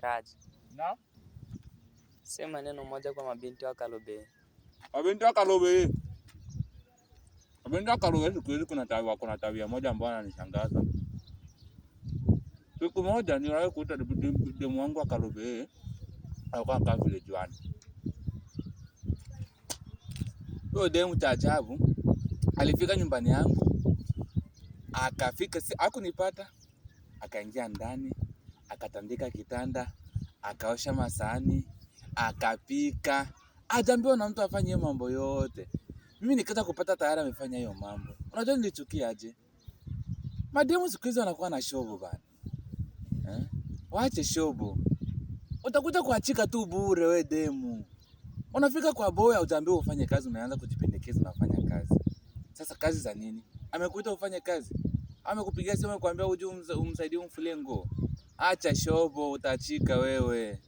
Raj. Na? Sema neno moja kwa mabinti wa Kalobeyei. Mabinti wa Kalobeyei. Mabinti wa Kalobeyei siku hizi kuna tabia moja ambayo inanishangaza. Siku moja niliwahi kuita demu wangu wa Kalobeyei. Alikuwa anakaa village 1. Huyo demu cha ajabu alifika nyumbani yangu. Akafika hakunipata. Akaingia ndani, akatandika kitanda, akaosha masahani, akapika. Hajaambiwa na mtu afanye hiyo mambo yote. Mimi nikaanza kupata tayari amefanya hiyo mambo. Unajua nilichukia aje? Mademu siku hizi wanakuwa na shobo bana. Waache shobo. Utakuja kuachika tu bure we demu. Unafika kwa boy hujaambiwa ufanye kazi, unaanza kujipendekeza unafanya kazi. Sasa kazi za nini? Amekuita ufanye kazi? Amekupigia simu akwambia uje umsaidie umfulie nguo? Acha shobo, utachika wewe.